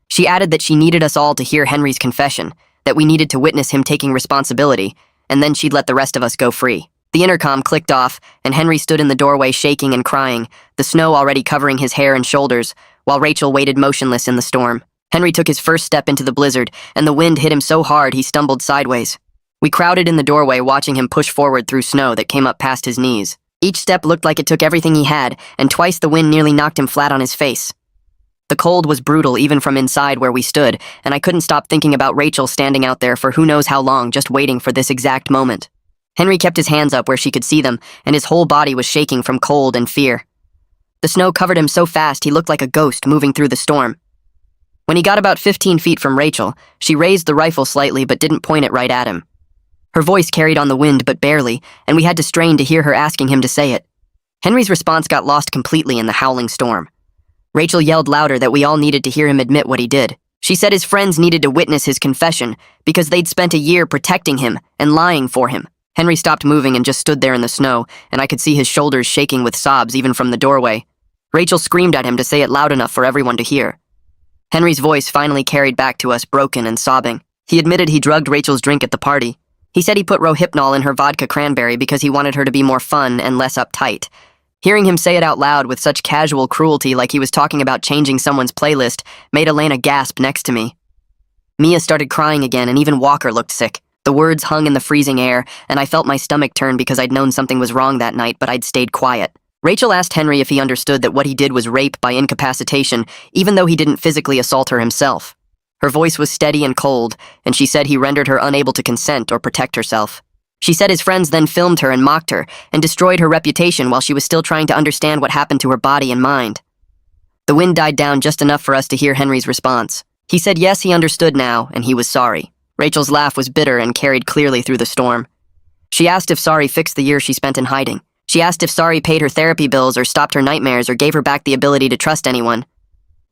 She added that she needed us all to hear Henry's confession, that we needed to witness him taking responsibility, and then she'd let the rest of us go free. The intercom clicked off, and Henry stood in the doorway shaking and crying, the snow already covering his hair and shoulders, while Rachel waited motionless in the storm. Henry took his first step into the blizzard, and the wind hit him so hard he stumbled sideways. We crowded in the doorway watching him push forward through snow that came up past his knees. Each step looked like it took everything he had, and twice the wind nearly knocked him flat on his face. The cold was brutal even from inside where we stood, and I couldn't stop thinking about Rachel standing out there for who knows how long just waiting for this exact moment. Henry kept his hands up where she could see them, and his whole body was shaking from cold and fear. The snow covered him so fast he looked like a ghost moving through the storm. When he got about 15 feet from Rachel, she raised the rifle slightly but didn't point it right at him. Her voice carried on the wind but barely, and we had to strain to hear her asking him to say it. Henry's response got lost completely in the howling storm. Rachel yelled louder that we all needed to hear him admit what he did. She said his friends needed to witness his confession because they'd spent a year protecting him and lying for him. Henry stopped moving and just stood there in the snow, and I could see his shoulders shaking with sobs even from the doorway. Rachel screamed at him to say it loud enough for everyone to hear. Henry's voice finally carried back to us, broken and sobbing. He admitted he drugged Rachel's drink at the party. He said he put Rohypnol in her vodka cranberry because he wanted her to be more fun and less uptight. Hearing him say it out loud with such casual cruelty like he was talking about changing someone's playlist made Elena gasp next to me. Mia started crying again, and even Walker looked sick. The words hung in the freezing air, and I felt my stomach turn because I'd known something was wrong that night, but I'd stayed quiet. Rachel asked Henry if he understood that what he did was rape by incapacitation, even though he didn't physically assault her himself. Her voice was steady and cold, and she said he rendered her unable to consent or protect herself. She said his friends then filmed her and mocked her, and destroyed her reputation while she was still trying to understand what happened to her body and mind. The wind died down just enough for us to hear Henry's response. He said yes, he understood now, and he was sorry. Rachel's laugh was bitter and carried clearly through the storm. She asked if Sorry fixed the year she spent in hiding. She asked if Sorry paid her therapy bills or stopped her nightmares or gave her back the ability to trust anyone.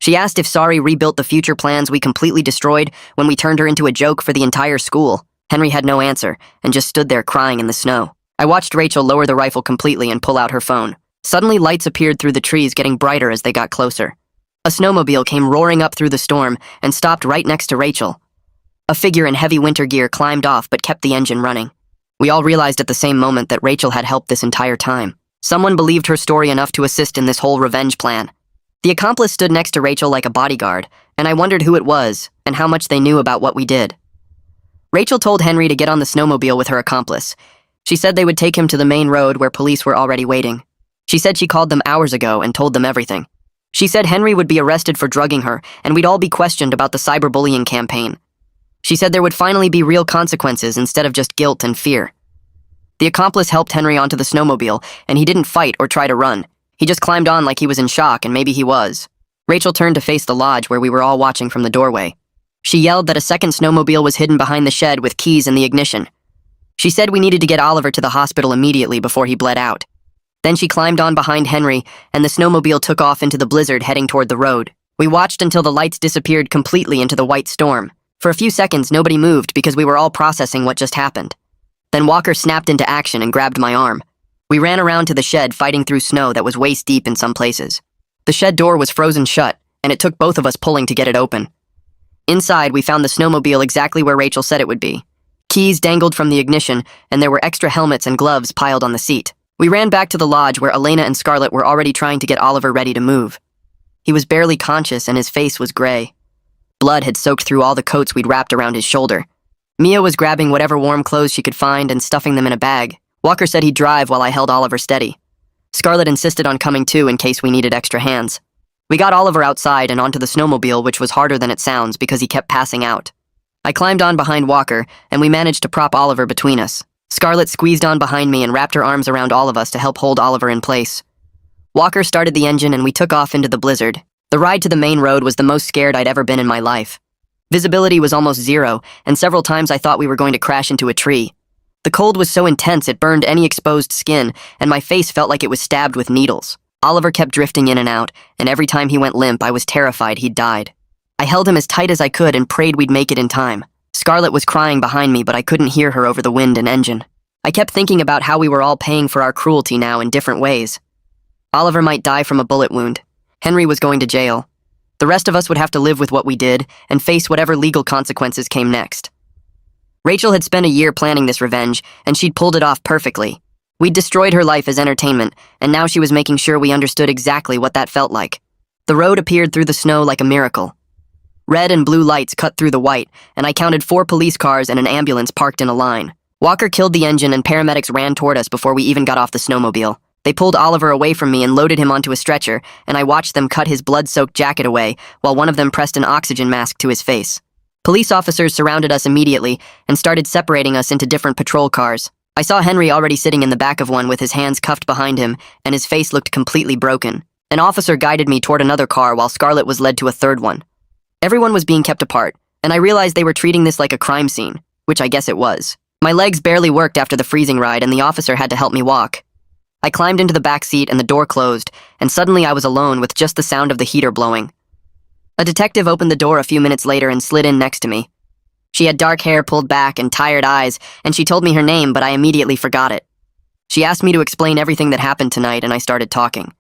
She asked if Sorry rebuilt the future plans we completely destroyed when we turned her into a joke for the entire school. Henry had no answer, and just stood there crying in the snow. I watched Rachel lower the rifle completely and pull out her phone. Suddenly lights appeared through the trees, getting brighter as they got closer. A snowmobile came roaring up through the storm and stopped right next to Rachel. A figure in heavy winter gear climbed off but kept the engine running. We all realized at the same moment that Rachel had helped this entire time. Someone believed her story enough to assist in this whole revenge plan. The accomplice stood next to Rachel like a bodyguard, and I wondered who it was and how much they knew about what we did. Rachel told Henry to get on the snowmobile with her accomplice. She said they would take him to the main road where police were already waiting. She said she called them hours ago and told them everything. She said Henry would be arrested for drugging her, and we'd all be questioned about the cyberbullying campaign. She said there would finally be real consequences instead of just guilt and fear. The accomplice helped Henry onto the snowmobile, and he didn't fight or try to run. He just climbed on like he was in shock, and maybe he was. Rachel turned to face the lodge where we were all watching from the doorway. She yelled that a second snowmobile was hidden behind the shed with keys in the ignition. She said we needed to get Oliver to the hospital immediately before he bled out. Then she climbed on behind Henry, and the snowmobile took off into the blizzard heading toward the road. We watched until the lights disappeared completely into the white storm. For a few seconds, nobody moved because we were all processing what just happened. Then Walker snapped into action and grabbed my arm. We ran around to the shed, fighting through snow that was waist deep in some places. The shed door was frozen shut, and it took both of us pulling to get it open. Inside, we found the snowmobile exactly where Rachel said it would be. Keys dangled from the ignition, and there were extra helmets and gloves piled on the seat. We ran back to the lodge where Elena and Scarlett were already trying to get Oliver ready to move. He was barely conscious and his face was gray. Blood had soaked through all the coats we'd wrapped around his shoulder. Mia was grabbing whatever warm clothes she could find and stuffing them in a bag. Walker said he'd drive while I held Oliver steady. Scarlett insisted on coming too in case we needed extra hands. We got Oliver outside and onto the snowmobile, which was harder than it sounds because he kept passing out. I climbed on behind Walker, and we managed to prop Oliver between us. Scarlett squeezed on behind me and wrapped her arms around all of us to help hold Oliver in place. Walker started the engine and we took off into the blizzard. The ride to the main road was the most scared I'd ever been in my life. Visibility was almost zero, and several times I thought we were going to crash into a tree. The cold was so intense it burned any exposed skin, and my face felt like it was stabbed with needles. Oliver kept drifting in and out, and every time he went limp, I was terrified he'd died. I held him as tight as I could and prayed we'd make it in time. Scarlett was crying behind me, but I couldn't hear her over the wind and engine. I kept thinking about how we were all paying for our cruelty now in different ways. Oliver might die from a bullet wound. Henry was going to jail. The rest of us would have to live with what we did and face whatever legal consequences came next. Rachel had spent a year planning this revenge, and she'd pulled it off perfectly. We'd destroyed her life as entertainment, and now she was making sure we understood exactly what that felt like. The road appeared through the snow like a miracle. Red and blue lights cut through the white, and I counted 4 police cars and an ambulance parked in a line. Walker killed the engine and paramedics ran toward us before we even got off the snowmobile. They pulled Oliver away from me and loaded him onto a stretcher, and I watched them cut his blood-soaked jacket away while one of them pressed an oxygen mask to his face. Police officers surrounded us immediately and started separating us into different patrol cars. I saw Henry already sitting in the back of one with his hands cuffed behind him, and his face looked completely broken. An officer guided me toward another car while Scarlett was led to a third one. Everyone was being kept apart, and I realized they were treating this like a crime scene, which I guess it was. My legs barely worked after the freezing ride, and the officer had to help me walk. I climbed into the back seat and the door closed, and suddenly I was alone with just the sound of the heater blowing. A detective opened the door a few minutes later and slid in next to me. She had dark hair pulled back and tired eyes, and she told me her name, but I immediately forgot it. She asked me to explain everything that happened tonight, and I started talking.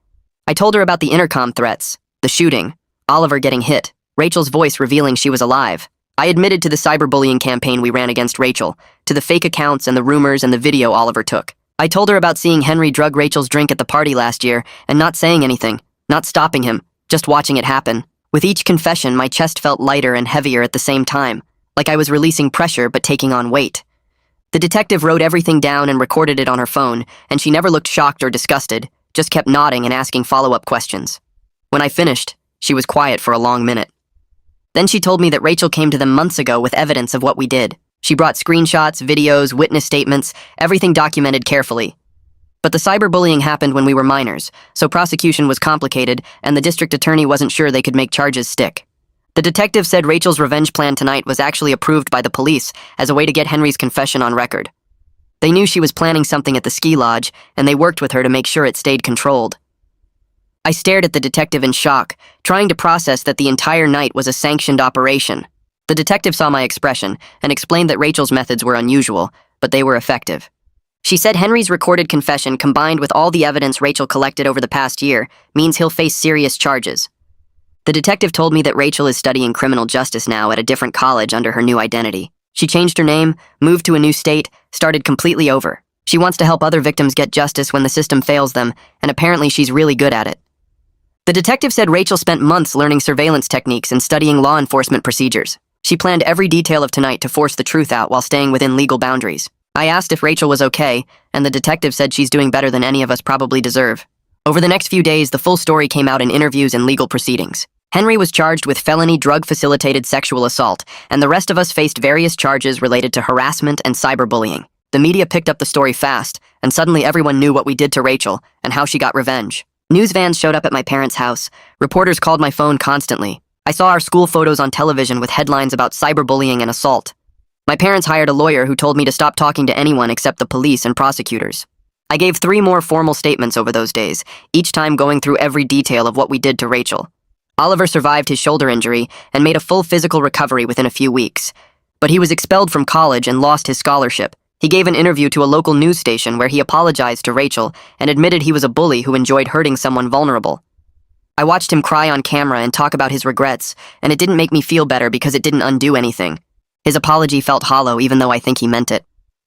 I told her about the intercom threats, the shooting, Oliver getting hit, Rachel's voice revealing she was alive. I admitted to the cyberbullying campaign we ran against Rachel, to the fake accounts and the rumors and the video Oliver took. I told her about seeing Henry drug Rachel's drink at the party last year and not saying anything, not stopping him, just watching it happen. With each confession, my chest felt lighter and heavier at the same time, like I was releasing pressure but taking on weight. The detective wrote everything down and recorded it on her phone, and she never looked shocked or disgusted, just kept nodding and asking follow-up questions. When I finished, she was quiet for a long minute. Then she told me that Rachel came to them months ago with evidence of what we did. She brought screenshots, videos, witness statements, everything documented carefully. But the cyberbullying happened when we were minors, so prosecution was complicated, and the district attorney wasn't sure they could make charges stick. The detective said Rachel's revenge plan tonight was actually approved by the police as a way to get Henry's confession on record. They knew she was planning something at the ski lodge, and they worked with her to make sure it stayed controlled. I stared at the detective in shock, trying to process that the entire night was a sanctioned operation. The detective saw my expression and explained that Rachel's methods were unusual, but they were effective. She said Henry's recorded confession combined with all the evidence Rachel collected over the past year means he'll face serious charges. The detective told me that Rachel is studying criminal justice now at a different college under her new identity. She changed her name, moved to a new state, started completely over. She wants to help other victims get justice when the system fails them, and apparently she's really good at it. The detective said Rachel spent months learning surveillance techniques and studying law enforcement procedures. She planned every detail of tonight to force the truth out while staying within legal boundaries. I asked if Rachel was okay, and the detective said she's doing better than any of us probably deserve. Over the next few days, the full story came out in interviews and legal proceedings. Henry was charged with felony drug-facilitated sexual assault, and the rest of us faced various charges related to harassment and cyberbullying. The media picked up the story fast, and suddenly everyone knew what we did to Rachel and how she got revenge. News vans showed up at my parents' house. Reporters called my phone constantly. I saw our school photos on television with headlines about cyberbullying and assault. My parents hired a lawyer who told me to stop talking to anyone except the police and prosecutors. I gave 3 more formal statements over those days, each time going through every detail of what we did to Rachel. Oliver survived his shoulder injury and made a full physical recovery within a few weeks. But he was expelled from college and lost his scholarship. He gave an interview to a local news station where he apologized to Rachel and admitted he was a bully who enjoyed hurting someone vulnerable. I watched him cry on camera and talk about his regrets, and it didn't make me feel better because it didn't undo anything. His apology felt hollow, even though I think he meant it.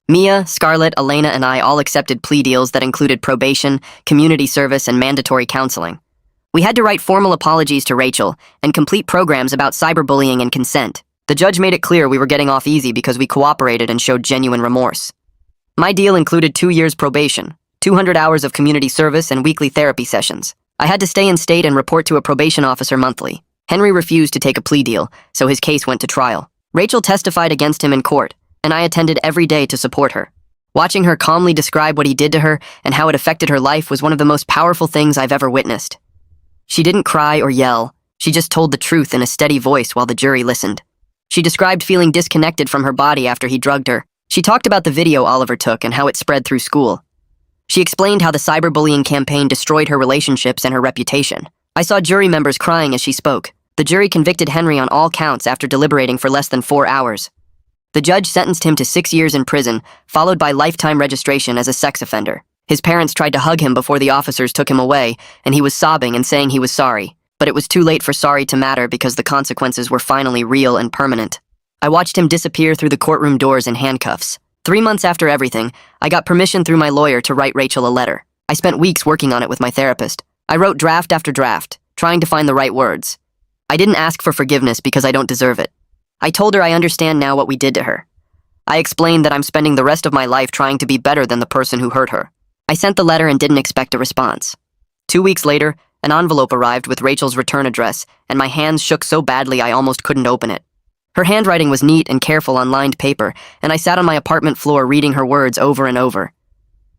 Mia, Scarlett, Elena, and I all accepted plea deals that included probation, community service, and mandatory counseling. We had to write formal apologies to Rachel and complete programs about cyberbullying and consent. The judge made it clear we were getting off easy because we cooperated and showed genuine remorse. My deal included 2 years probation, 200 hours of community service, and weekly therapy sessions. I had to stay in state and report to a probation officer monthly. Henry refused to take a plea deal, so his case went to trial. Rachel testified against him in court, and I attended every day to support her. Watching her calmly describe what he did to her and how it affected her life was one of the most powerful things I've ever witnessed. She didn't cry or yell. She just told the truth in a steady voice while the jury listened. She described feeling disconnected from her body after he drugged her. She talked about the video Oliver took and how it spread through school. She explained how the cyberbullying campaign destroyed her relationships and her reputation. I saw jury members crying as she spoke. The jury convicted Henry on all counts after deliberating for less than 4 hours. The judge sentenced him to 6 years in prison, followed by lifetime registration as a sex offender. His parents tried to hug him before the officers took him away, and he was sobbing and saying he was sorry. But it was too late for sorry to matter because the consequences were finally real and permanent. I watched him disappear through the courtroom doors in handcuffs. 3 months after everything, I got permission through my lawyer to write Rachel a letter. I spent weeks working on it with my therapist. I wrote draft after draft, trying to find the right words. I didn't ask for forgiveness because I don't deserve it. I told her I understand now what we did to her. I explained that I'm spending the rest of my life trying to be better than the person who hurt her. I sent the letter and didn't expect a response. 2 weeks later, an envelope arrived with Rachel's return address, and my hands shook so badly I almost couldn't open it. Her handwriting was neat and careful on lined paper, and I sat on my apartment floor reading her words over and over.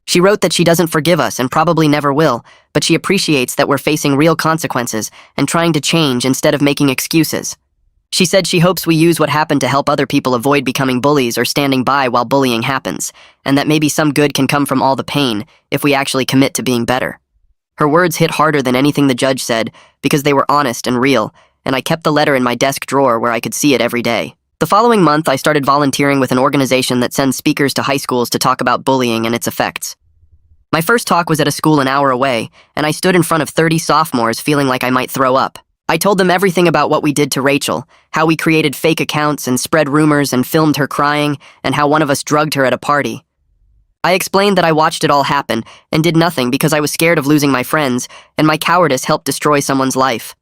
She wrote that she doesn't forgive us and probably never will, but she appreciates that we're facing real consequences and trying to change instead of making excuses. She said she hopes we use what happened to help other people avoid becoming bullies or standing by while bullying happens, and that maybe some good can come from all the pain if we actually commit to being better. Her words hit harder than anything the judge said because they were honest and real, and I kept the letter in my desk drawer where I could see it every day. The following month, I started volunteering with an organization that sends speakers to high schools to talk about bullying and its effects. My first talk was at a school an hour away, and I stood in front of 30 sophomores feeling like I might throw up. I told them everything about what we did to Rachel, how we created fake accounts and spread rumors and filmed her crying, and how one of us drugged her at a party. I explained that I watched it all happen and did nothing because I was scared of losing my friends, and my cowardice helped destroy someone's life.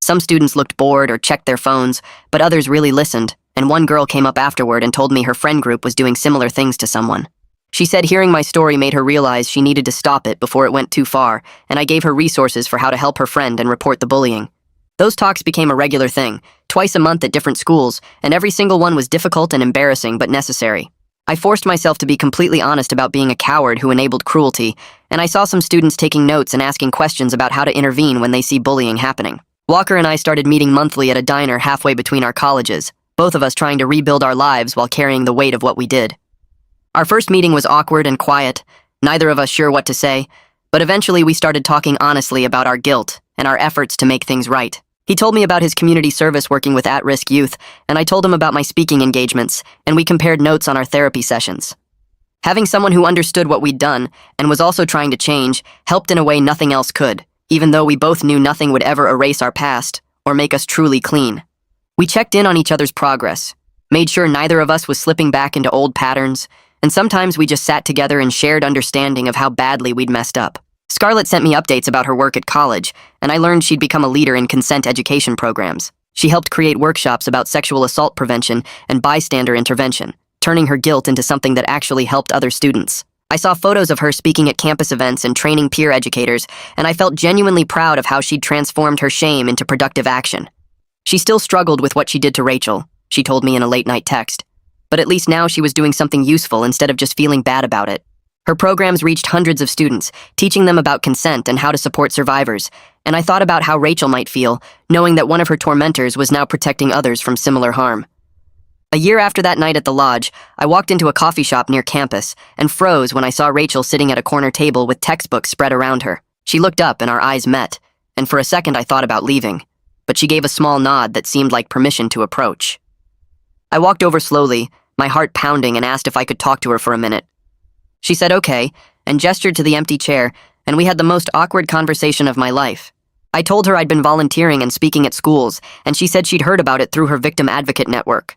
Some students looked bored or checked their phones, but others really listened, and one girl came up afterward and told me her friend group was doing similar things to someone. She said hearing my story made her realize she needed to stop it before it went too far, and I gave her resources for how to help her friend and report the bullying. Those talks became a regular thing, twice a month at different schools, and every single one was difficult and embarrassing but necessary. I forced myself to be completely honest about being a coward who enabled cruelty, and I saw some students taking notes and asking questions about how to intervene when they see bullying happening. Walker and I started meeting monthly at a diner halfway between our colleges, both of us trying to rebuild our lives while carrying the weight of what we did. Our first meeting was awkward and quiet, neither of us sure what to say, but eventually we started talking honestly about our guilt and our efforts to make things right. He told me about his community service working with at-risk youth, and I told him about my speaking engagements, and we compared notes on our therapy sessions. Having someone who understood what we'd done and was also trying to change helped in a way nothing else could, even though we both knew nothing would ever erase our past or make us truly clean. We checked in on each other's progress, made sure neither of us was slipping back into old patterns, and sometimes we just sat together in shared understanding of how badly we'd messed up. Scarlett sent me updates about her work at college, and I learned she'd become a leader in consent education programs. She helped create workshops about sexual assault prevention and bystander intervention, turning her guilt into something that actually helped other students. I saw photos of her speaking at campus events and training peer educators, and I felt genuinely proud of how she'd transformed her shame into productive action. She still struggled with what she did to Rachel, she told me in a late-night text. But at least now she was doing something useful instead of just feeling bad about it. Her programs reached hundreds of students, teaching them about consent and how to support survivors, and I thought about how Rachel might feel, knowing that one of her tormentors was now protecting others from similar harm. A year after that night at the lodge, I walked into a coffee shop near campus and froze when I saw Rachel sitting at a corner table with textbooks spread around her. She looked up and our eyes met, and for a second I thought about leaving, but she gave a small nod that seemed like permission to approach. I walked over slowly, my heart pounding, and asked if I could talk to her for a minute. She said okay, and gestured to the empty chair, and we had the most awkward conversation of my life. I told her I'd been volunteering and speaking at schools, and she said she'd heard about it through her victim advocate network.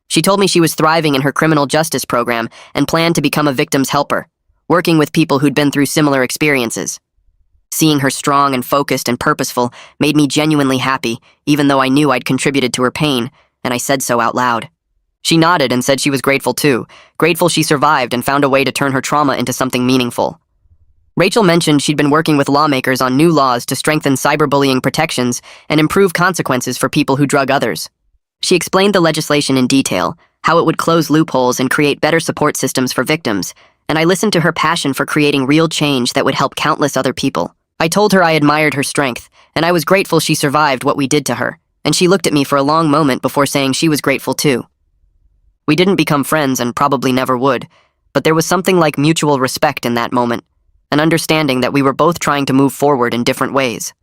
She told me she was thriving in her criminal justice program and planned to become a victim's helper, working with people who'd been through similar experiences. Seeing her strong and focused and purposeful made me genuinely happy, even though I knew I'd contributed to her pain, and I said so out loud. She nodded and said she was grateful too, grateful she survived and found a way to turn her trauma into something meaningful. Rachel mentioned she'd been working with lawmakers on new laws to strengthen cyberbullying protections and improve consequences for people who drug others. She explained the legislation in detail, how it would close loopholes and create better support systems for victims, and I listened to her passion for creating real change that would help countless other people. I told her I admired her strength, and I was grateful she survived what we did to her, and she looked at me for a long moment before saying she was grateful too. We didn't become friends and probably never would, but there was something like mutual respect in that moment, an understanding that we were both trying to move forward in different ways.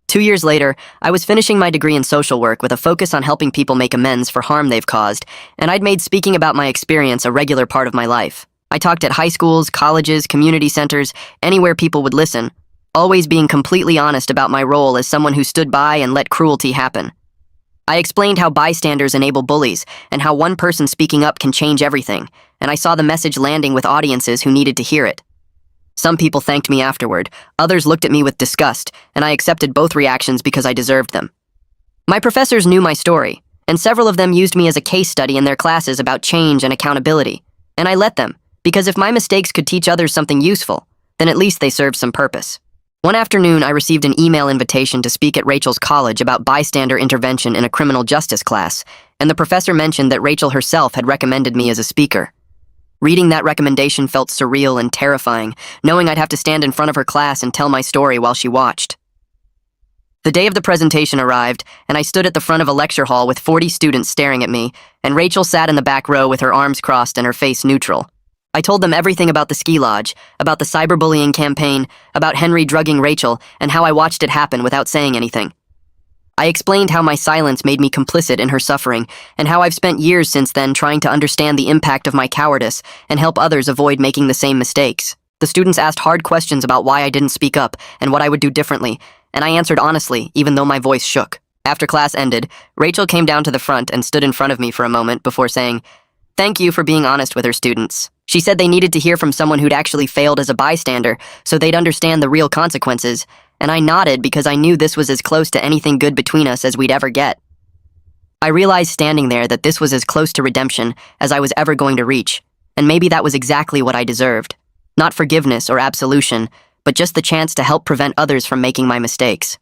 2 years later, I was finishing my degree in social work with a focus on helping people make amends for harm they've caused, and I'd made speaking about my experience a regular part of my life. I talked at high schools, colleges, community centers, anywhere people would listen, always being completely honest about my role as someone who stood by and let cruelty happen. I explained how bystanders enable bullies and how one person speaking up can change everything, and I saw the message landing with audiences who needed to hear it. Some people thanked me afterward, others looked at me with disgust, and I accepted both reactions because I deserved them. My professors knew my story, and several of them used me as a case study in their classes about change and accountability, and I let them, because if my mistakes could teach others something useful, then at least they served some purpose. One afternoon, I received an email invitation to speak at Rachel's college about bystander intervention in a criminal justice class, and the professor mentioned that Rachel herself had recommended me as a speaker. Reading that recommendation felt surreal and terrifying, knowing I'd have to stand in front of her class and tell my story while she watched. The day of the presentation arrived, and I stood at the front of a lecture hall with 40 students staring at me, and Rachel sat in the back row with her arms crossed and her face neutral. I told them everything about the ski lodge, about the cyberbullying campaign, about Henry drugging Rachel, and how I watched it happen without saying anything. I explained how my silence made me complicit in her suffering, and how I've spent years since then trying to understand the impact of my cowardice and help others avoid making the same mistakes. The students asked hard questions about why I didn't speak up and what I would do differently, and I answered honestly, even though my voice shook. After class ended, Rachel came down to the front and stood in front of me for a moment before saying, "Thank you for being honest with her students." She said they needed to hear from someone who'd actually failed as a bystander so they'd understand the real consequences, and I nodded because I knew this was as close to anything good between us as we'd ever get. I realized standing there that this was as close to redemption as I was ever going to reach, and maybe that was exactly what I deserved. Not forgiveness or absolution, but just the chance to help prevent others from making my mistakes.